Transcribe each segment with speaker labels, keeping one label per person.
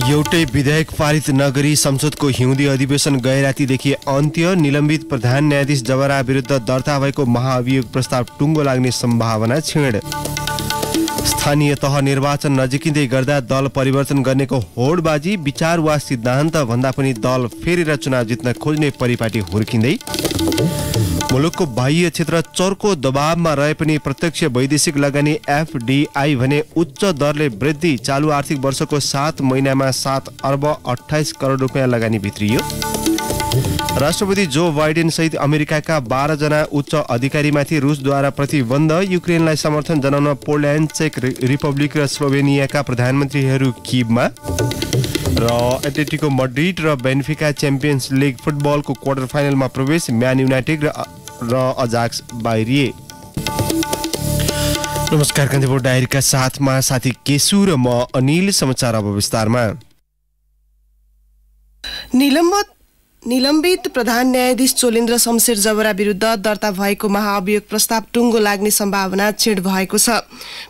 Speaker 1: एउटै विधेयक पारित नगरी संसदको हिउँदी अधिवेशन गैरातीदेखि अन्त्य। निलम्बित प्रधान न्यायाधीश जबरा विरुद्ध दर्ता भएको महाअभियोग प्रस्ताव टुङ्गो लाग्ने सम्भावना क्षीण। स्थानीय तह निर्वाचन नजिकिँदै गर्दा दल परिवर्तन गर्नेको होडबाजी। विचार वा सिद्धान्त भन्दा पनि दल फेरेर चुनाव जित्न खोज्ने परिपाटी हुर्किँदै। मुलुकको बाह्य क्षेत्र चर्को दबावमा रहे पनि प्रत्यक्ष वैदेशिक लगानी एफडीआई भने उच्च दरले वृद्धि। चालु आर्थिक वर्षको 7 महिनामा 7 अर्ब 28 करोड रुपियाँ लगानी भित्रियो। राष्ट्रपति जो बाइडेन सहित अमेरिकाका 12 जना उच्च अधिकारीमाथि रुसद्वारा प्रतिबन्ध। युक्रेनलाई समर्थन जनाउन पोल्यान्ड, चेक रिपब्लिक र स्लोभेनियाका प्रधानमन्त्रीहरू किबमा। र एटलेटिको मड्रिड र बेन्फिका च्याम्पियन्स लिग फुटबलको क्वार्टर फाइनलमा प्रवेश। म्यान युनाइटेड र अजाक्स बाहिरिए। नमस्कार, कान्तिपुर डायरीका साथमा साथी केशु र म अनिल। समाचार अब विस्तारमा।
Speaker 2: निलम्बित प्रधान न्यायाधीश चोलेन्द्र शमशेर जबरा विरुद्ध दर्ता भएको महाअभियोग प्रस्ताव टुङ्गो लाग्ने सम्भावना क्षीण भएको छ।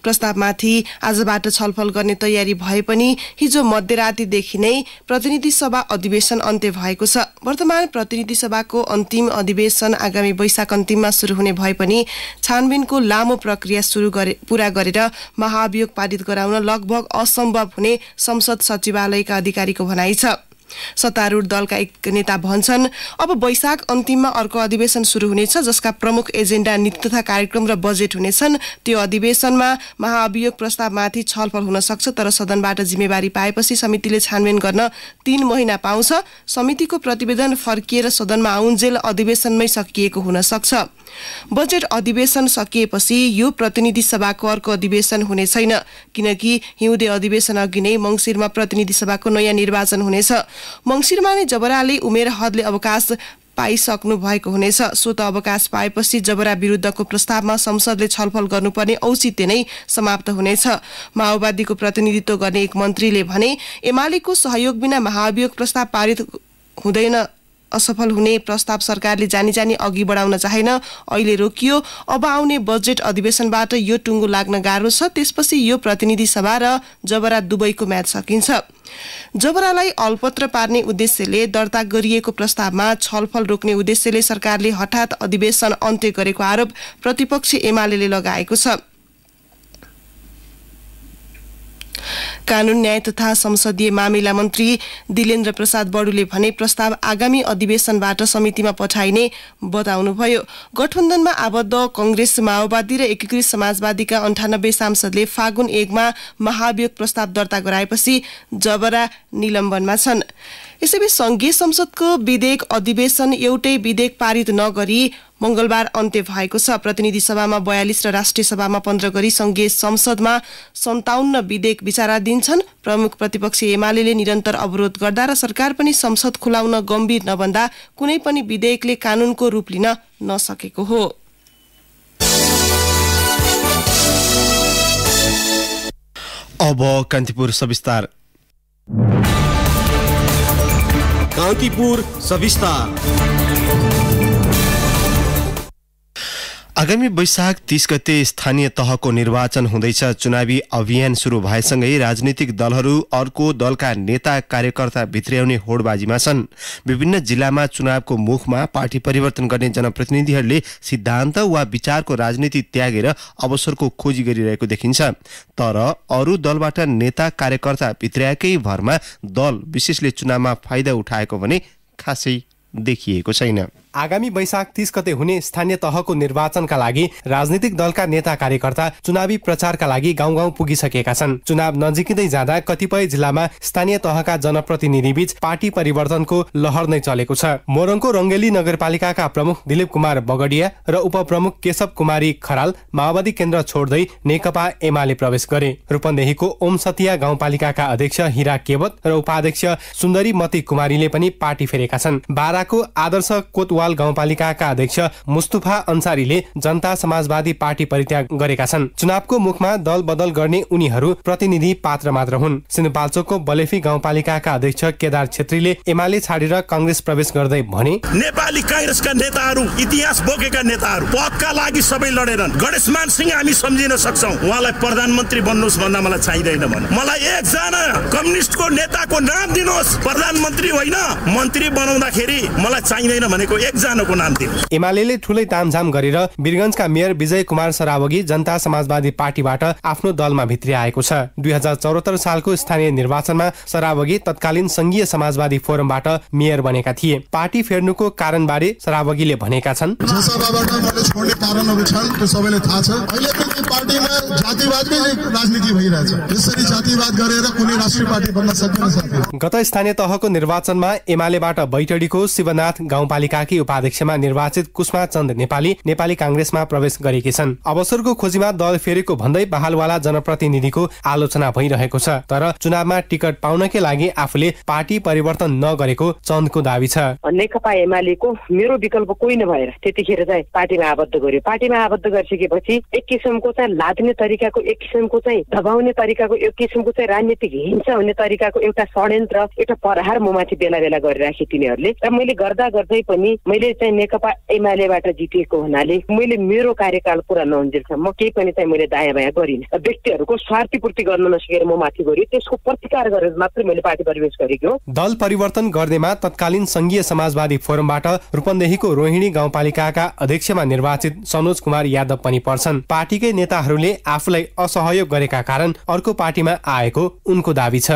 Speaker 2: प्रस्तावमाथि आजबाट छलफल गर्ने तयारी भए पनि हिजो मध्यरातीदेखि नै प्रतिनिधि सभा अधिवेशन अन्त्य भएको छ। वर्तमान प्रतिनिधि सभाको अन्तिम अधिवेशन आगामी वैशाख अन्तिममा सुरु हुने भए पनि छानबिनको लामो प्रक्रिया पूरा गरेर महाअभियोग पारित गराउन लगभग असम्भव हुने संसद सचिवालयका अधिकारीको भनाइ छ। सत्तारूढ दलका एक नेता भन्छन् अब वैशाख अन्तिममा अर्को अधिवेशन सुरु हुनेछ, जसका प्रमुख एजेन्डा नीति तथा कार्यक्रम र बजेट हुनेछन्। त्यो अधिवेशनमा महाअभियोग प्रस्तावमाथि छलफल हुन सक्छ, तर सदनबाट जिम्मेवारी पाएपछि समितिले छानबिन गर्न 3 महिना पाउँछ। समितिको प्रतिवेदन फर्किएर सदनमा आउन्जेल अधिवेशनमै सकिएको हुन सक्छ। बजेट अधिवेशन सकिएपछि यो प्रतिनिधि सभाको अर्को अधिवेशन हुने छैन, किनकि हिउँदे अधिवेशन अघि नै मङ्सिरमा प्रतिनिधि सभाको नयाँ निर्वाचन हुनेछ। मङ्सिरमा नै जबराले उमेर हदले अवकाश पाइसक्नु भएको हुनेछ। स्वत अवकाश पाएपछि जबरा विरुद्धको प्रस्तावमा संसदले छलफल गर्नुपर्ने औचित्य नै समाप्त हुनेछ। माओवादीको प्रतिनिधित्व गर्ने एक मन्त्रीले भने एमालेको सहयोग बिना महाअभियोग प्रस्ताव पारित हुँदैन। असफल हुने प्रस्ताव सरकारले जानी अघि बढाउन चाहेन, अहिले रोकियो। अब आउने बजेट अधिवेशनबाट यो टुङ्गो लाग्न गाह्रो छ। त्यसपछि यो प्रतिनिधि सभा र जबरा दुवैको म्याच सकिन्छ। जबरालाई अलपत्र पार्ने उद्देश्यले दर्ता गरिएको प्रस्तावमा छलफल रोक्ने उद्देश्यले सरकारले हठात अधिवेशन अन्त्य गरेको आरोप प्रतिपक्ष एमालेले लगाएको छ। कानून न्याय तथा संसदीय मामिला मन्त्री दिलेन्द्र प्रसाद बडुले भने प्रस्ताव आगामी अधिवेशनबाट समितिमा पठाइने बताउनुभयो। गठबन्धनमा आबद्ध कांग्रेस, माओवादी र एकीकृत समाजवादीका 98 सांसदले फागुन 1 मा महाअभियोग प्रस्ताव दर्ता गराएपछि जबरा निलम्बनमा छन्। यसैबीच संघीय संसदको विधेयक अधिवेशन एउटै विधेयक पारित नगरी मंगलबार अन्त्य भएको छ। प्रतिनिधि सभामा 42 र राष्ट्रिय सभामा 15 गरी संघीय संसदमा 57 विधेयक विचाराधीन छन्। प्रमुख प्रतिपक्ष एमालेले निरन्तर अवरोध गर्दा र सरकार पनि संसद खुलाउन गम्भीर नभन्दा कुनै पनि विधेयकले कानूनको रूप लिन नसकेको हो।
Speaker 1: अब कान्तिपुर सविस्तार।
Speaker 3: कान्तिपुर सविस्तार।
Speaker 1: आगामी वैशाख 30 गते स्थानीय तहको निर्वाचन हुँदैछ। चुनावी अभियान सुरु भएसँगै राजनीतिक दलहरू अर्को दलका नेता कार्यकर्ता भित्र्याउने होडबाजीमा छन्। विभिन्न जिल्लामा चुनावको मुखमा पार्टी परिवर्तन गर्ने जनप्रतिनिधिहरूले सिद्धान्त वा विचारको राजनीति त्यागेर अवसरको खोजी गरिरहेको देखिन्छ। तर अरू दलबाट नेता कार्यकर्ता भित्र्याएकै भरमा दल विशेषले चुनावमा फाइदा उठाएको भने खासै देखिएको छैन।
Speaker 4: आगामी वैशाख 30 गते हुने स्थानीय तहको निर्वाचनका लागि राजनीतिक दलका नेता कार्यकर्ता चुनावी प्रचारका लागि गाउँ गाउँ पुगिसकेका छन्। चुनाव नजिकिँदै जाँदा कतिपय जिल्लामा स्थानीय तहका जनप्रतिनिधि बीच पार्टी परिवर्तनको लहर नै चलेको छ। मोरङको रङ्गेली नगरपालिकाका प्रमुख दिलीप कुमार बगडिया र उपप्रमुख केशव कुमारी खराल माओवादी केन्द्र छोड्दै नेकपा एमाले प्रवेश गरे। रूपन्देहीको ओमसतिया गाउँपालिकाका अध्यक्ष हिरा केवत र उपाध्यक्ष सुन्दरी मती कुमारीले पनि पार्टी फेरेका छन्। बाराको आदर्श कोतवाल नेपाल गाउँपालिकाका अध्यक्ष मुस्तफा अन्सारीले जनता समाजवादी पार्टी परित्याग गरेका छन्। चुनावको मुखमा दल बदल गर्ने उनीहरू प्रतिनिधि पात्र मात्र हुन्। सिन्धुपाल्चोकको बलेफी गाउँपालिकाका अध्यक्ष केदार छेत्रीले एमाले छाडेर कांग्रेस प्रवेश गर्दै भने,
Speaker 5: नेपाली कांग्रेसका नेताहरू इतिहास बोकेका नेताहरू पदका लागि सबै लडेरन्। गणेशमान सिंह हामी सम्झिन सक्छौं, उहाँलाई प्रधानमन्त्री बन्नुहोस् भन्दा मलाई चाहिँदैन भने, मलाई एकजना कम्युनिस्टको नेताको नाम दिनुहोस्, प्रधानमन्त्री होइन मन्त्री बनाउँदाखेरि मलाई चाहिँदैन भनेको एकजनाको नाम दिनुहोस्।
Speaker 4: एमालेले ठूलै तामझाम गरेर वीरगञ्जका मेयर विजय कुमार सरावगी जनता समाजवादी पार्टीबाट आफ्नो दलमा भित्रिआएको छ। 2074 सालको स्थानीय निर्वाचनमा सरावगी तत्कालीन संघीय समाजवादी फोरमबाट मेयर बनेका थिए। पार्टी फेर्नुको कारणबारे सरावगीले भनेका छन्,
Speaker 6: जनसभाबाट मैले छोड्ने कारणहरू छन्, त्यो सबैलाई थाहा छ। अहिले पनि पार्टीमा जातिवादकै राजनीति भइरहेछ। यसरी जातिवाद गरेर कुनै राष्ट्रिय पार्टी बन्न सक्दैन।
Speaker 4: गत स्थानीय तहको निर्वाचनमा एमालेबाट बैतडीको शिवनाथ गाउँपालिकाकी उपाध्यक्षमा निर्वाचित कुष्मा चन्द नेपाली नेपाली कांग्रेसमा प्रवेश गरेकी छन्। अवसरको खोजीमा दल फेरेको भन्दै बहालवाला जनप्रतिनिधिको आलोचना भइरहेको छ। तर चुनावमा टिकट पाउनकै लागि आफूले पार्टी परिवर्तन नगरेको चन्दको दावी छ।
Speaker 7: नेकपा एमालेको मेरो विकल्प कोही नभएर त्यतिखेर चाहिँ पार्टीमा आबद्ध गर्यो। पार्टीमा आबद्ध गरिसकेपछि एक किसिमको चाहिँ लाद्ने तरिकाको, एक किसिमको चाहिँ दबाउने तरिकाको, एक किसिमको चाहिँ राजनीतिक हिंसा हुने तरिकाको एउटा षड्यन्त्र, एउटा प्रहार ममाथि बेला बेला गरिराखे तिनीहरूले। र मैले गर्दा गर्दै पनि मैले चाहिँ नेकपा एमालेबाट जितेको हुनाले मैले मेरो कार्यकाल पूरा नहुन्जेलसम्म केही पनि चाहिँ मैले दायाँ बायाँ गरिनँ। व्यक्तिहरूको स्वार्थीपूर्ति गर्न नसकेर म माथि गयो, त्यसको प्रतिकार गरेर मात्रै मैले पार्टी प्रवेश गरेको हो।
Speaker 4: दल परिवर्तन गर्नेमा तत्कालीन संघीय समाजवादी फोरमबाट रूपन्देहीको रोहिणी गाउँपालिकाका अध्यक्षमा निर्वाचित सनोज कुमार यादव पनि पर्छन्। पार्टीकै नेताहरूले आफूलाई असहयोग गरेका कारण अर्को पार्टीमा आएको उनको दावी छ।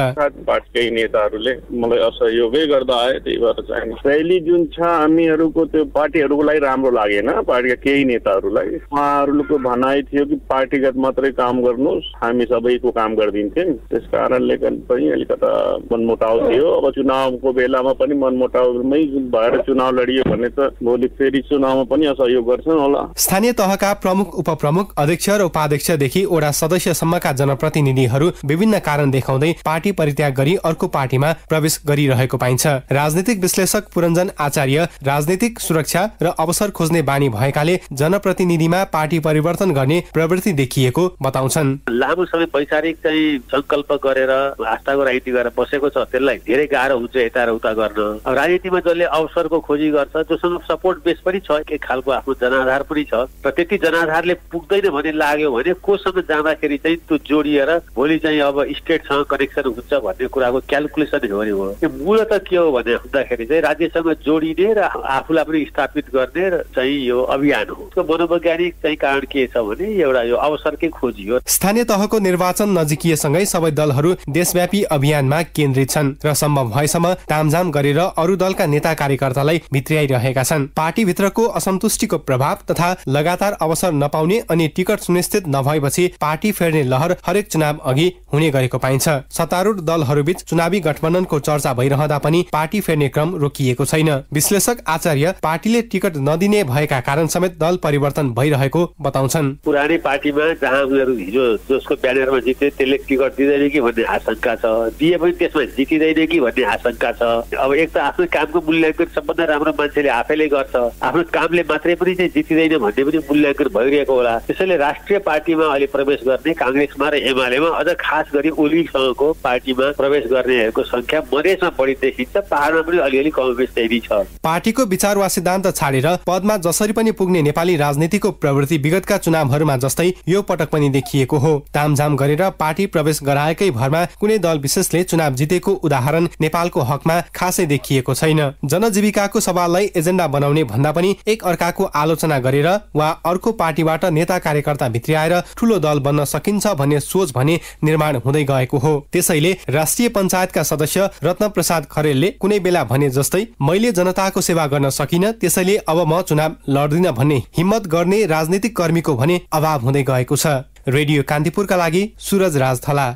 Speaker 8: पार्टीकै नेताहरूले मलाई असहयोगै गर्दा आए, त्यही भएर चाहिँ शैली जुन छ हामीहरूको त्यो पार्टीहरूको लागि राम्रो लागेन। पार्टीका केही नेताहरूलाई उहाँहरूको भनाइ थियो कि पार्टीगत मात्रै काम गर्नुहोस्, हामी सबैको काम गरिदिन्थ्यौँ। त्यस कारणले पनि अलिकता मनमुटाउ थियो। अब चुनावको बेलामा पनि मनमुटाउमै भएर चुनाव लडियो भने त भोलि फेरि चुनावमा पनि असहयोग गर्छन् होला।
Speaker 4: स्थानीय तहका प्रमुख उपप्रमुख अध्यक्ष र उपाध्यक्षदेखि वडा सदस्यसम्मका जनप्रतिनिधिहरू विभिन्न कारण देखाउँदै पार्टी परित्याग गरी अर्को पार्टीमा प्रवेश गरिरहेको पाइन्छ। राजनीतिक विश्लेषक पुरञ्जन आचार्य राजनीतिक सुरक्षा र अवसर खोज्ने बानी भएकाले जनप्रतिनिधिमा पार्टी परिवर्तन गर्ने प्रवृत्ति देखिएको बताउँछन्।
Speaker 9: लामो समय वैचारिक चाहिँ संकल्प गरेर आस्थाको राजनीति गरेर बसेको छ, त्यसलाई धेरै गाह्रो हुन्छ यता र उता गर्न। अब राजनीतिमा जसले अवसरको खोजी गर्छ, जोसँग सपोर्ट बेस पनि छ, एक खालको आफ्नो जनाधार पनि छ, र त्यति जनाधारले पुग्दैन भन्ने लाग्यो भने कोसँग जाँदाखेरि चाहिँ त्यो जोडिएर भोलि चाहिँ अब स्टेटसँग कनेक्सन हुन्छ भन्ने कुराको क्यालकुलेसन हो नि हो। यो मूलत के हो भने भन्दाखेरि चाहिँ राज्यसँग जोडिने र आफूलाई पनि स्थापित गर्ने चाहिँ यो अभियान हो। त्यो मनोवैज्ञानिक चाहिँ कारण के छ भने एउटा यो अवसरकै खोजी हो।
Speaker 4: स्थानीय तहको निर्वाचन नजिकिएसँगै सबै दलहरू देशव्यापी अभियानमा केन्द्रित छन् र सम्भव भएसम्म तामझाम गरेर अरू दलका नेता कार्यकर्तालाई भित्र्याइरहेका छन्। पार्टीभित्रको असन्तुष्टिको प्रभाव तथा लगातार अवसर नपाउने अनि टिकट सुनिश्चित नभएपछि पार्टी फेर्ने लहर हरेक चुनाव अघि हुने गरेको पाइन्छ। सत्तारूढ दलहरूबीच चुनावी गठबन्धनको चर्चा भइरहँदा पनि पार्टी फेर्ने क्रम रोकिएको छैन। विश्लेषक आचार्य पार्टीले टिकट नदिने भएका कारण समेत दल परिवर्तन भइरहेको बताउँछन्।
Speaker 9: पुरानै पार्टीमा जहाँ उनीहरू हिजो जसको ब्यानरमा जिते त्यसले टिकट दिँदैन कि भन्ने आशंका छ, दिए पनि त्यसमा जितिँदैन कि भन्ने आशंका छ। अब एक त आफ्नो कामको मूल्याङ्कन सबभन्दा राम्रो मान्छेले आफैले गर्छ, आफ्नो कामले मात्रै पनि चाहिँ जितिँदैन भन्ने पनि मूल्याङ्कन भइरहेको होला। त्यसैले राष्ट्रिय पार्टीमा अहिले प्रवेश गर्ने कांग्रेसमा र एमालेमा अझ खास गरी ओलीसँगको पार्टीमा प्रवेश गर्नेहरूको संख्या मधेसमा बढी देखिन्छ, पहाडमा पनि अलिअलि कमोबेश त्यही छ।
Speaker 4: पार्टीको विचार वा सिद्धान्त छाडेर पदमा जसरी पनि पुग्ने नेपाली राजनीतिको प्रवृत्ति विगतका चुनावहरूमा जस्तै यो पटक पनि देखिएको हो। तामझाम गरेर पार्टी प्रवेश गराएकै भरमा कुनै दल विशेषले चुनाव जितेको उदाहरण नेपालको हकमा खासै देखिएको छैन। जनजीविकाको सवाललाई एजेन्डा बनाउने भन्दा पनि एक अर्काको आलोचना गरेर वा अर्को पार्टीबाट नेता कार्यकर्ता भित्र्याएर ठूलो दल बन्न सकिन्छ भन्ने सोच भने निर्माण हुँदै गएको हो। त्यसैले राष्ट्रिय पञ्चायतका सदस्य रत्न प्रसाद खरेलले कुनै बेला भने जस्तै मैले जनताको सेवा गर्न सकिन, त्यसैले अब म चुनाव लड्दिन भन्ने हिम्मत गर्ने राजनीतिक कर्मीको भने अभाव हुँदै गएको छ। रेडियो कान्तिपुरका लागि सूरज राजथला।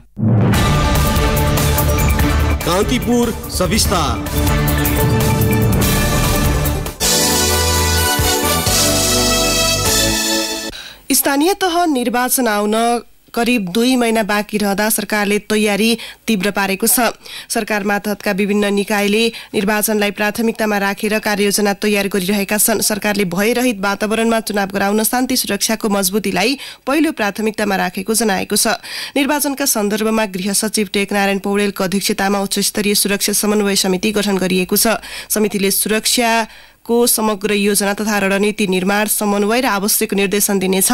Speaker 3: कान्तिपुर सविस्तार।
Speaker 2: स्थानीय तह निर्वाचन आउन करिब 2 महिना बाँकी रहँदा सरकारले तयारी तीव्र पारेको छ। सरकार मातहतका विभिन्न निकायले निर्वाचनलाई प्राथमिकतामा राखेर कार्ययोजना तयार गरिरहेका छन्। सरकारले भयरहित वातावरणमा चुनाव गराउन शान्ति सुरक्षाको मजबुतीलाई पहिलो प्राथमिकतामा राखेको जनाएको छ। निर्वाचनका सन्दर्भमा गृह सचिव टेकनारायण पौडेलको अध्यक्षतामा उच्चस्तरीय सुरक्षा समन्वय समिति गठन गरिएको छ। समितिले सुरक्षाको समग्र योजना तथा रणनीति निर्माण, समन्वय र आवश्यक निर्देशन दिनेछ।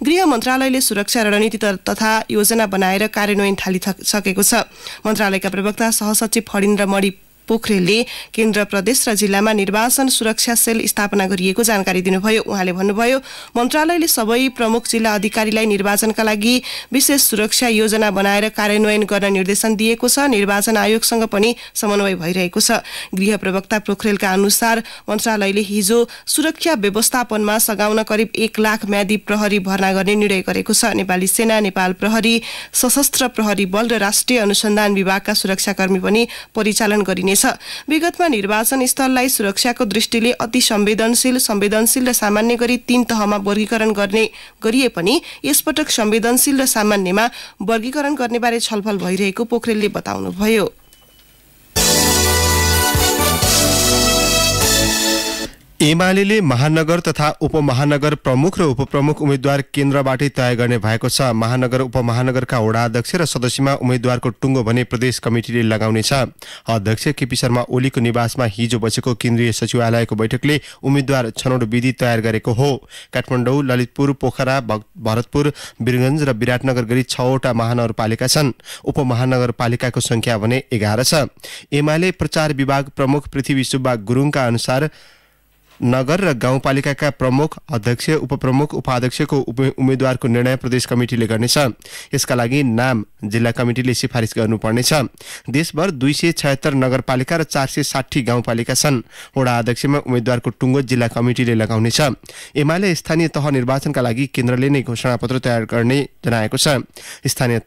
Speaker 2: गृह मन्त्रालयले सुरक्षा रणनीति तथा योजना बनाएर कार्यान्वयन थालिसकेको छ। मन्त्रालयका प्रवक्ता सहसचिव फणीन्द्र मणि पोखरेलले केन्द्र, प्रदेश र जिल्लामा निर्वाचन सुरक्षा सेल स्थापना गरिएको जानकारी दिनुभयो। उहाँले भन्नुभयो, मन्त्रालयले सबै प्रमुख जिल्ला अधिकारीलाई निर्वाचनका लागि विशेष सुरक्षा योजना बनाएर कार्यान्वयन गर्न निर्देशन दिएको छ। निर्वाचन आयोगसँग पनि समन्वय भइरहेको छ। गृह प्रवक्ता पोखरेलका अनुसार मन्त्रालयले हिजो सुरक्षा व्यवस्थापनमा सघाउन करिब 1 लाख म्यादी प्रहरी भर्ना गर्ने निर्णय गरेको छ। नेपाली सेना, नेपाल प्रहरी, सशस्त्र प्रहरी बल र राष्ट्रिय अनुसन्धान विभागका सुरक्षाकर्मी पनि परिचालन गरिने। विगतमा निर्वाचन स्थललाई सुरक्षाको दृष्टिले अति संवेदनशील र सामान्य गरी 3 तहमा वर्गीकरण गरिए पनि यसपटक संवेदनशील र सामान्यमा वर्गीकरण गर्ने बारे छलफल भइरहेको पोखरेलले बताउनुभयो।
Speaker 1: एमाले महानगर तथा उपमहानगर प्रमुख र उपप्रमुख उम्मेद्वार केन्द्रबाटै तय गर्ने भएको छ। महानगर उपमहानगरका वडा अध्यक्ष र सदस्यमा उम्मेद्वारको टुङ्गो भने प्रदेश कमिटिले लगाउनेछ। अध्यक्ष केपी शर्मा ओलीको निवासमा हिजो बसेको केन्द्रीय सचिवालयको बैठकले उम्मेद्वार छनौट विधि तयार गरेको हो। काठमाडौँ, ललितपुर, पोखरा, भरतपुर, वीरगञ्ज र विराटनगर गरी 6वटा महानगरपालिका छन्। उपमहानगरपालिकाको संख्या भने 11 छ। एमाले प्रचार विभाग प्रमुख पृथ्वी सुब्बा गुरुङका अनुसार नगर र गाउँपालिकाका प्रमुख, अध्यक्ष, उपप्रमुख, उपाध्यक्षको उम्मेद्वारको निर्णय प्रदेश कमिटिले गर्नेछ। यसका लागि नाम जिल्ला कमिटिले सिफारिस गर्नुपर्नेछ। देशभर 276 नगरपालिका र 460 गाउँपालिका छन्। वडा अध्यक्षमा उम्मेद्वारको टुङ्गो जिल्ला कमिटिले लगाउनेछ। एमाले स्थानीय तह निर्वाचनका लागि केन्द्रले नै घोषणापत्र तयार गर्ने जनाएको छ। स्थानीय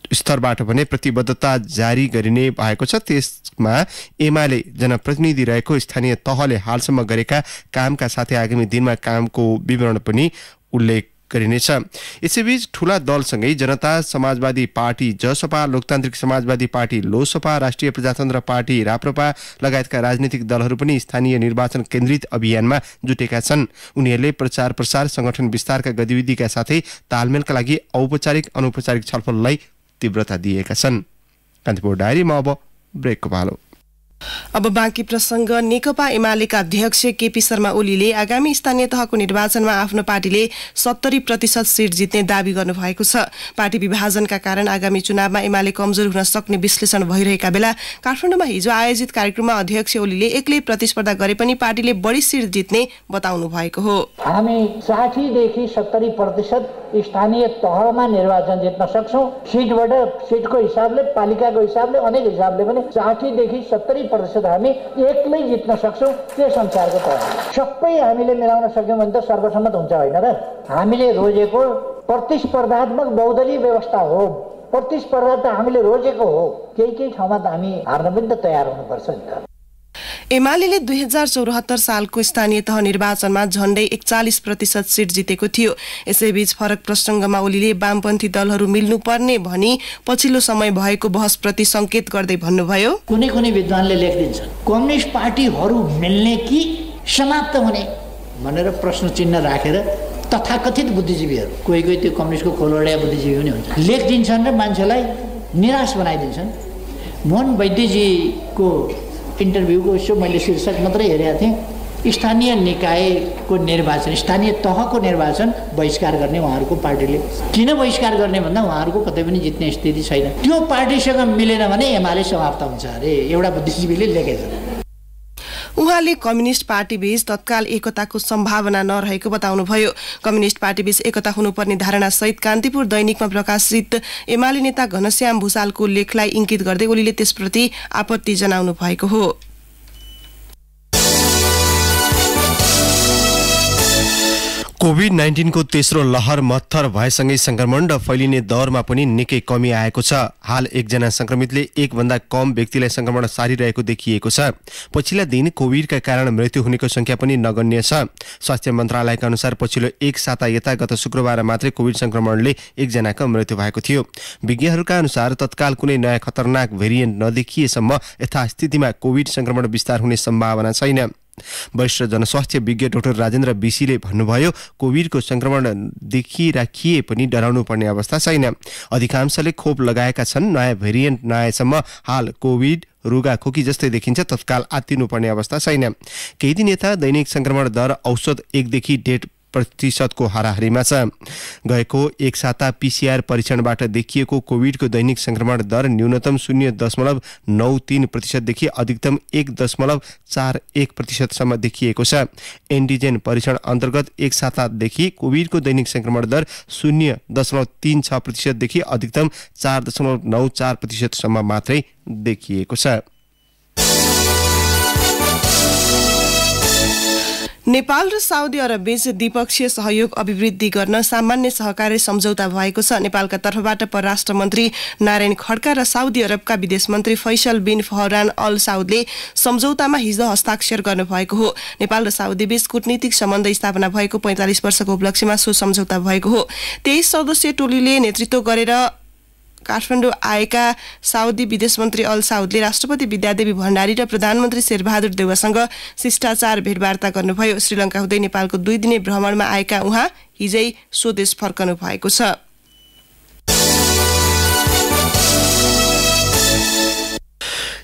Speaker 1: स्तरबाट भने प्रतिबद्धता जारी गरिने भएको छ। त्यसमा एमाले जनप्रतिनिधि रहेको स्थानीय तहले हालसम्म गरेका कामका साथै आगामी दिनमा कामको विवरण पनि उल्लेख गरिनेछ। यसैबीच ठूला दलसँगै जनता समाजवादी पार्टी जसपा, लोकतान्त्रिक समाजवादी पार्टी लोसपा, राष्ट्रिय प्रजातन्त्र पार्टी राप्रपा लगायतका राजनीतिक दलहरू पनि स्थानीय निर्वाचन केन्द्रित अभियानमा जुटेका छन्। उनीहरूले प्रचार प्रसार, संगठन विस्तारका गतिविधिका साथै तालमेलका लागि औपचारिक अनौपचारिक छलफललाई तीव्रता दिएका छन्। कान्तिपुर डायरीमा अब ब्रेकको पालो।
Speaker 2: अब बाँकी प्रसंग। नेकपा एमालेका अध्यक्ष केपी शर्मा ओलीले आगामी स्थानीय तहको निर्वाचनमा आफ्नो पार्टीले 70% सिट जित्ने दावी गर्नुभएको छ। पार्टी विभाजनका कारण आगामी चुनावमा एमाले कमजोर हुन सक्ने विश्लेषण भइरहेका बेला काठमाडौँमा हिजो आयोजित कार्यक्रममा अध्यक्ष ओलीले एक्लै प्रतिस्पर्धा गरे पनि पार्टीले बढी सिट जित्ने बताउनु भएको हो।
Speaker 10: हामी 60 देखि 70% स्थानीय तहमा निर्वाचन जित्न सक्छौं। सिटको हिसाबले, पालिकाको हिसाबले, अनेक हिसाबले पनि 60 देखि 70% हामी एक्लै जित्न सक्छौं। त्यो संसारको तह सबै हामीले मिलाउन सक्यौं भने त सर्वसम्मत हुन्छ होइन र? हामीले रोजेको प्रतिस्पर्धात्मक बहुदलीय व्यवस्था हो। प्रतिस्पर्धा त हामीले रोजेको हो। केही ठाउँमा त हामी हार्न पनि त तयार हुनुपर्छ नि त।
Speaker 2: एमाले 2074 सालको स्थानीय तह निर्वाचनमा झण्डै 41% सिट जितेको थियो। यसैबीच फरक प्रसंगमा ओलीले वामपन्थी दलहरू मिल्नुपर्ने भनी पछिल्लो समय भएको बहसप्रति संकेत गर्दै भन्नुभयो,
Speaker 10: कुनै विद्वानले लेखिदिन्छन् कम्युनिस्ट पार्टीहरू मिल्ने कि समाप्त हुने भनेर प्रश्न चिन्ह राखेर तथाकथित बुद्धिजीवीहरू, कोही त्यो कम्युनिस्टको खोलवडिया बुद्धिजीवी पनि हुन्छ, लेखिदिन्छन् र मान्छेलाई निराश बनाइदिन्छन्। मोहन वैद्यजीको इन्टरभ्यूको यसो मैले शीर्षक मात्रै हेरेको थिएँ, स्थानीय निकायको निर्वाचन, स्थानीय तहको निर्वाचन बहिष्कार गर्ने उहाँहरूको पार्टीले। किन बहिष्कार गर्ने भन्दा उहाँहरूको कतै पनि जित्ने स्थिति छैन। त्यो पार्टीसँग मिलेन भने एमाले समाप्त हुन्छ अरे, एउटा बुद्धिजीवीले लेखेछ।
Speaker 2: उहाँले कम्युनिस्ट पार्टीबीच तत्काल एकताको सम्भावना नरहेको बताउनुभयो। कम्युनिस्ट पार्टीबीच एकता हुनुपर्ने धारणा सहित कान्तिपुर दैनिकमा प्रकाशित एमाले नेता घनश्याम भुसालको लेखलाई इंकित गर्दै ओलीले त्यसप्रति आपत्ति जनाउनु भएको हो।
Speaker 1: कोभिड-19 को तेस्रो लहर मत्थर भएसँगै संक्रमण र फैलिने दरमा पनि निकै कमी आएको छ। हाल एकजना संक्रमितले एकभन्दा कम व्यक्तिलाई संक्रमण सारिरहेको देखिएको छ। पछिल्ला दिन कोभिडका कारण मृत्यु हुनेको संख्या पनि नगण्य छ। स्वास्थ्य मन्त्रालयका अनुसार पछिल्लो एक साता यता गत शुक्रबार मात्रै कोभिड संक्रमणले एकजनाको मृत्यु भएको थियो। विज्ञहरूका अनुसार तत्काल कुनै नयाँ खतरनाक भेरिएन्ट नदेखिएसम्म यथास्थितिमा कोभिड संक्रमण विस्तार हुने सम्भावना छैन। वरिष्ठ जनस्वास्थ्य विज्ञ डाक्टर राजेन्द्र बिसीले भन्नुभयो, कोभिडको संक्रमण देखिराखिए पनि डराउनु पर्ने अवस्था छैन। अधिकांशले खोप लगाएका छन्। नयाँ भेरिएन्ट नआएसम्म हाल कोभिड रुगाखोकी जस्तै देखिन्छ। तत्काल आत्तिनुपर्ने अवस्था छैन। केही दिन यता दैनिक संक्रमण दर औसत 1 देखि 1.5% को हाराहारीमा छ। गएको एक साता पीसीआर परीक्षणबाट देखिएको कोभिडको दैनिक संक्रमण दर न्यूनतम 0.93% देखि अधिकतम 1.41% सम्म देखिएको छ। एन्टिजेन परीक्षण अन्तर्गत एक सातादेखि कोभिडको दैनिक संक्रमण दर 0.36% देखि अधिकतम 4.94% सम्म मात्रै देखिएको छ।
Speaker 2: नेपाल र साउदी अरब बीच द्विपक्षीय सहयोग अभिवृद्धि गर्न सामान्य सहकारी सम्झौता भएको छ। नेपालका तर्फबाट परराष्ट्र मन्त्री नारायण खड्का र साउदी अरबका विदेश मन्त्री फैसल बिन फहरान अल साउदले सम्झौतामा हिजो हस्ताक्षर गर्नुभएको हो। नेपाल र साउदी बीच कूटनीतिक सम्बन्ध स्थापना भएको 45 वर्षको उपलक्ष्यमा सो सम्झौता भएको हो। 23 सदस्यीय टोलीले नेतृत्व गरेर काठमाडौँ आएका साउदी विदेश मन्त्री अल साउदले राष्ट्रपति विद्यादेवी भण्डारी र प्रधानमन्त्री शेरबहादुर देउवासँग शिष्टाचार भेटवार्ता गर्नुभयो। श्रीलङ्का हुँदै नेपालको 2 दिने भ्रमणमा आएका उहाँ हिजै स्वदेश फर्कनु भएको छ।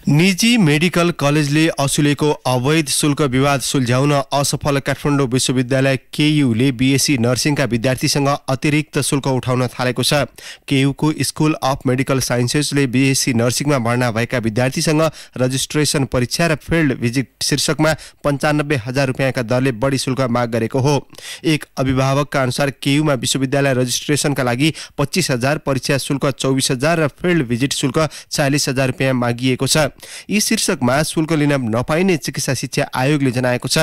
Speaker 1: निजी मेडिकल कलेजले असुलेको अवैध शुल्क विवाद सुल्झाउन असफल काठमाडौँ विश्वविद्यालय केयुले बीएससी नर्सिङका विद्यार्थीसँग अतिरिक्त शुल्क उठाउन थालेको छ। केयुको स्कुल अफ मेडिकल साइन्सेसले बीएससी नर्सिङमा भर्ना भएका विद्यार्थीसँग रजिस्ट्रेसन परीक्षा र फिल्ड भिजिट शीर्षकमा 95,000 रुपियाँका दरले बढी शुल्क माग गरेको हो। एक अभिभावकका अनुसार केयुमा विश्वविद्यालय रजिस्ट्रेसनका लागि 25,000, परीक्षा शुल्क 24,000 र फिल्ड भिजिट शुल्क 40,000 रुपियाँ मागिएको छ। यी शीर्षकमा शुल्क लिन नपाइने चिकित्सा शिक्षा आयोगले जनाएको छ।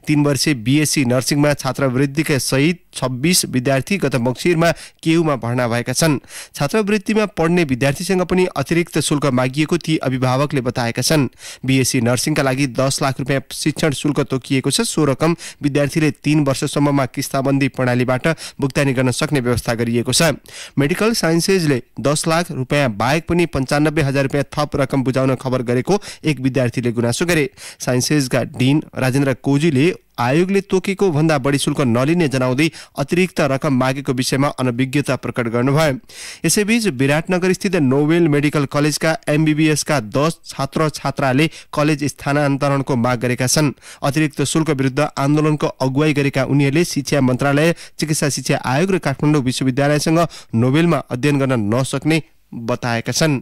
Speaker 1: 3 वर्षे बीएससी नर्सिङमा छात्रवृत्तिका सहित 26 विद्यार्थी गत मङ्सिरमा केयुमा भर्ना भएका छन्। छात्रवृत्तिमा पढ्ने विद्यार्थीसँग पनि अतिरिक्त शुल्क मागिएको ती अभिभावकले बताएका छन्। बीएससी नर्सिङका लागि 10 लाख रुपियाँ शिक्षण शुल्क तोकिएको छ। सो रकम विद्यार्थीले 3 वर्षसम्ममा किस्ताबन्दी प्रणालीबाट भुक्तानी गर्न सक्ने व्यवस्था गरिएको छ। मेडिकल साइन्सेसले 10 लाख रुपियाँ बाहेक पनि 95,000 रुपियाँ थप रकम बुझाउन खबर गरेको एक विद्यार्थीले गुनासो गरे। साइन्सेसका डिन राजेन्द्र कोजीले आयोगले तोकेको भन्दा बढी शुल्क नलिने जनाउँदै अतिरिक्त रकम मागेको विषयमा अनभिज्ञता प्रकट गर्नुभयो। यसैबीच विराटनगर स्थित नोबेल मेडिकल कलेजका एमबीबीएसका 10 छात्र छात्राले कलेज स्थानान्तरणको माग गरेका छन्। अतिरिक्त शुल्क विरुद्ध आन्दोलनको अगुवाई गरेका उनीहरूले शिक्षा मन्त्रालय, चिकित्सा शिक्षा आयोग र काठमाडौँ विश्वविद्यालयसँग नोबेलमा अध्ययन गर्न नसक्ने बताएका छन्।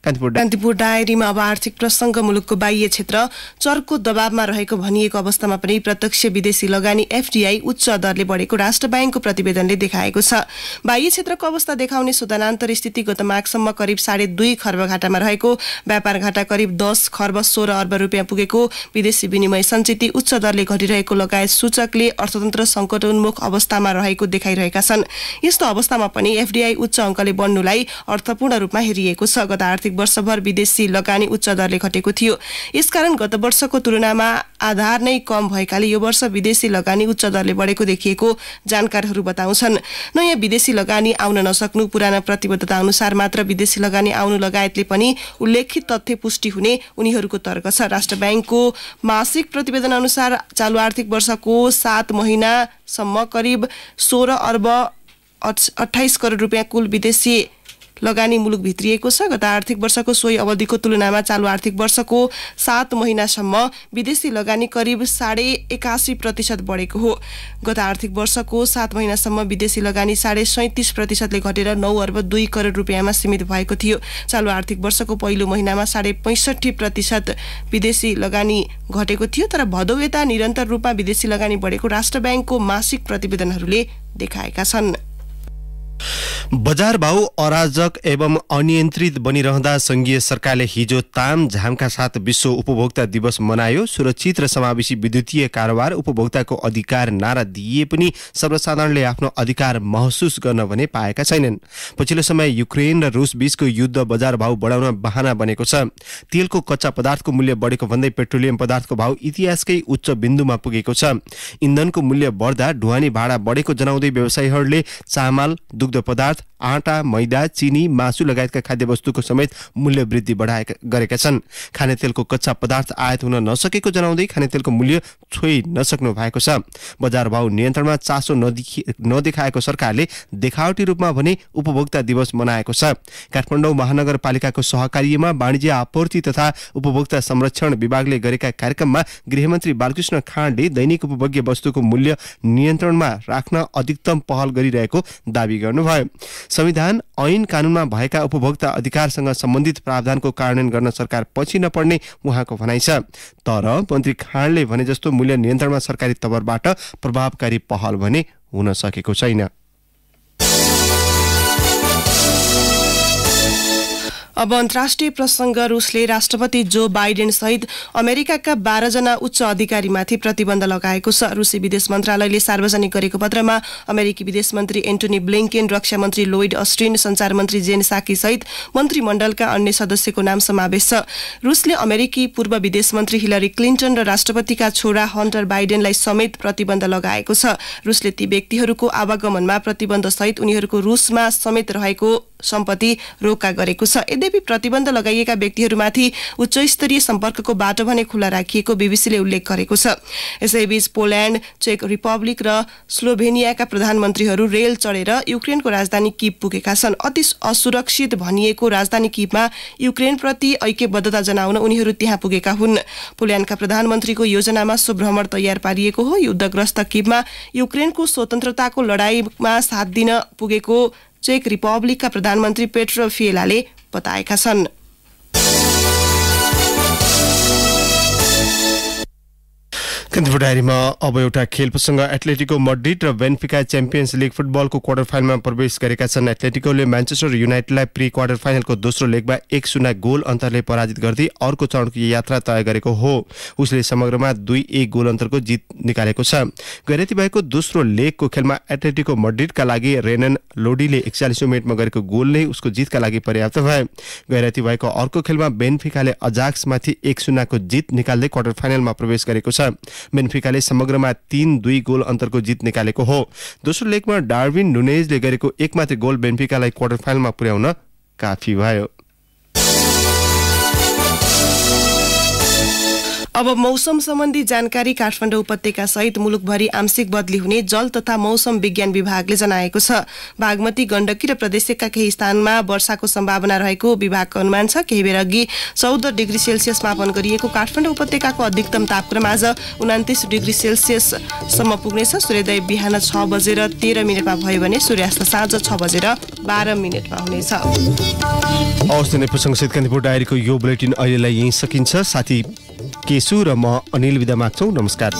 Speaker 2: कान्तिपुर डायरीमा अब आर्थिक प्रसंग। मुलुकको बाह्य क्षेत्र चर्को दबावमा रहेको भनिएको अवस्थामा पनि प्रत्यक्ष विदेशी लगानी एफडीआई उच्च दरले बढेको राष्ट्र बैंकको प्रतिवेदनले देखाएको छ। बाह्य क्षेत्रको अवस्था देखाउने शोधनान्तर स्थिति गत माघसम्म करिब 2.5 खर्ब घाटामा रहेको, व्यापार घाटा करिब 10 खर्ब 16 अर्ब रुपियाँ पुगेको, विदेशी विनिमय सञ्चिति उच्च दरले घटिरहेको लगायत सूचकले अर्थतन्त्र संकटोन्मुख अवस्थामा रहेको देखाइरहेका छन्। यस्तो अवस्थामा पनि एफडीआई उच्च अङ्कले बढ्नुलाई अर्थपूर्ण रूपमा हेरिएको छ। गत आर्थिक वर्षभर विदेशी लगानी उच्च दरले घटेको थियो। यसकारण गत वर्षको तुलनामा आधार नै कम भएकाले यो वर्ष विदेशी लगानी उच्च दरले बढेको देखिएको जानकारहरू बताउँछन्। नयाँ विदेशी लगानी आउन नसक्नु, पुराना प्रतिबद्धता अनुसार मात्र विदेशी लगानी आउनु लगायतले पनि उल्लेखित तथ्य पुष्टि हुने उनीहरूको तर्क छ। राष्ट्र बैंकको मासिक प्रतिवेदन अनुसार चालु आर्थिक वर्षको 7 महिनासम्म करिब 16 अर्ब 28 करोड रुपियाँ कुल विदेशी लगानी मुलुक भित्रिएको छ। गत आर्थिक वर्षको सोही अवधिको तुलनामा चालु आर्थिक वर्षको 7 महिनासम्म विदेशी लगानी करिब 81% बढेको हो। गत आर्थिक वर्षको 7 महिनासम्म विदेशी लगानी 37% घटेर 9 अर्ब 2 करोड रुपियाँमा सीमित भएको थियो। चालु आर्थिक वर्षको पहिलो महिनामा 65% विदेशी लगानी घटेको थियो। तर भदौ यता निरन्तर रूपमा विदेशी लगानी बढेको राष्ट्र बैंकको मासिक प्रतिवेदनहरूले देखाएका छन्।
Speaker 1: बजार भाउ अराजक एवं अनियन्त्रित बनिरहँदा संघीय सरकारले हिजो ताम झामका साथ विश्व उपभोक्ता दिवस मनायो। सुरक्षित र समावेशी विद्युतीय कारोबार उपभोक्ताको अधिकार नारा दिए पनि सर्वसाधारणले आफ्नो अधिकार महसुस गर्न भने पाएका छैनन्। पछिल्लो समय युक्रेन र रुस बीचको युद्ध बजार भाउ बढाउन बहाना बनेको छ। तेलको कच्चा पदार्थको मूल्य बढेको भन्दै पेट्रोलियम पदार्थको भाउ इतिहासकै उच्च बिन्दुमा पुगेको छ। इन्धनको मूल्य बढ्दा ढुवानी भाडा बढेको जनाउँदै व्यवसायीहरूले चामल, दुग्ध पदार्थ, आटा, मैदा, चिनी, मासु लगायतका खाद्यवस्तुको समेत मूल्य वृद्धि गरेका छन्। खानेतेलको कच्चा पदार्थ आयात हुन नसकेको जनाउँदै खानेतेलको मूल्य छोइ नसक्नु भएको छ। बजार भाउ नियन्त्रणमा चासो नदेखाएको सरकारले देखावटी रूपमा भने उपभोक्ता दिवस मनाएको छ। काठमाडौँ महानगरपालिकाको सहकार्यमा वाणिज्य आपूर्ति तथा उपभोक्ता संरक्षण विभागले गरेका कार्यक्रममा गृहमन्त्री बालकृष्ण खाँडले दैनिक उपभोग्य वस्तुको मूल्य नियन्त्रणमा राख्न अधिकतम पहल गरिरहेको दावी गर्नुभयो। संविधान ऐन कानूनमा भएका उपभोक्ता अधिकारसँग सम्बन्धित प्रावधानको कार्यान्वयन गर्न सरकार पछि नपर्ने उहाँको भनाइ छ। तर मन्त्री खाँडले भने जस्तो मूल्य नियन्त्रणमा सरकारी तवरबाट प्रभावकारी पहल भने हुन सकेको छैन।
Speaker 2: अब अन्तर्राष्ट्रिय प्रसंग रुसले राष्ट्रपति जो बाइडेन सहित अमेरिकाका 12 जना उच्च अधिकारीमाथि प्रतिबन्ध लगाएको छ। रुसी विदेश मन्त्रालयले सार्वजनिक गरेको पत्रमा अमेरिकी विदेश मन्त्री एन्टोनी ब्लिंकेन, रक्षा मन्त्री लोइड अस्टिन, संचार मन्त्री जेन साकी सहित मन्त्रीमण्डलका अन्य सदस्यको नाम समावेश छ। रुसले अमेरिकी पूर्व विदेश मन्त्री हिलरी क्लिन्टन र राष्ट्रपतिका छोरा हन्टर बाइडेनलाई समेत प्रतिबन्ध लगाएको छ। रुसले ती व्यक्तिहरूको आवागमनमा प्रतिबन्ध सहित उनीहरूको रुसमा समेत रहेको सम्पत्ति रोका गरेको छ। यद्यपि प्रतिबन्ध लगाइएका व्यक्तिहरूमाथि उच्च स्तरीय सम्पर्कको बाटो भने खुला राखिएको बीबीसीले उल्लेख गरेको छ। यसैबीच पोल्याण्ड, चेक रिपब्लिक र स्लोभेनियाका प्रधानमन्त्रीहरू रेल चढेर युक्रेनको राजधानी कीव पुगेका छन्। अति असुरक्षित भनिएको राजधानी कीवमा युक्रेनप्रति ऐक्यबद्धता जनाउन उनीहरू त्यहाँ पुगेका हुन्। पोल्याण्डका प्रधानमन्त्रीको योजनामा सो भ्रमण तयार पारिएको हो। युद्धग्रस्त कीवमा युक्रेनको स्वतन्त्रताको लडाईँमा साथ दिन पुगेको चेक रिपब्लिकका प्रधानमन्त्री पेट्रो फिएलाले बताएका छन्।
Speaker 1: कान्तिपुर डायरीमा अब एउटा खेल प्रसङ्ग। एथलेटिको मड्रिड र बेन्फिका च्याम्पियन्स लिग फुटबलको क्वार्टर फाइनलमा प्रवेश गरेका छन्। एथलेटिकोले म्यान्चेस्टर युनाइटेडलाई प्री क्वार्टर फाइनलको दोस्रो लेगमा 1-0 गोल अन्तरले पराजित गर्दै अर्को चरणको यात्रा तय गरेको हो। उसले समग्रमा 2-1 गोल अन्तरको जित निकालेको छ। गैराती भएको दोस्रो लेगको खेलमा एथलेटिको मड्रिडका लागि रेनन लोडीले 41औं मिनेटमा गरेको गोल नै उसको जितका लागि पर्याप्त भयो। गैराती भएको अर्को खेलमा बेन्फिकाले अजाक्समाथि 1-0 को जित निकाल्दै क्वार्टर फाइनलमा प्रवेश गरेको छ। बेन्फिकाले समग्रमा 3-2 गोल अन्तरको जित निकालेको हो। दोस्रो लेगमा डार्विन नुनेजले गरेको एकमात्र गोल बेन्फिकालाई क्वार्टर फाइनलमा पुर्याउन काफी भयो।
Speaker 2: अब मौसम सम्बन्धी जानकारी। काठमाडौँ उपत्यका सहित मुलुकभरि आंशिक बदली हुने जल तथा मौसम विज्ञान विभागले जनाएको छ। बागमती, गण्डकी र प्रदेशका केही स्थानमा वर्षाको सम्भावना रहेको विभागको अनुमान छ। केही बेर अघि 14 डिग्री सेल्सियस मापन गरिएको काठमाडौँ उपत्यकाको अधिकतम तापक्रम आज 29 डिग्री सेल्सियससम्म पुग्नेछ। सूर्योदय बिहान 6:13 भयो भने सूर्यास्त साँझ 6:12 हुनेछ।
Speaker 1: हवस्, नै प्रसङ्गसहित कान्तिपुर डायरीको यो बुलेटिन अहिलेलाई यहीँ सकिन्छ। साथी केशु र म अनिल बिदा माग्छौँ। नमस्कार।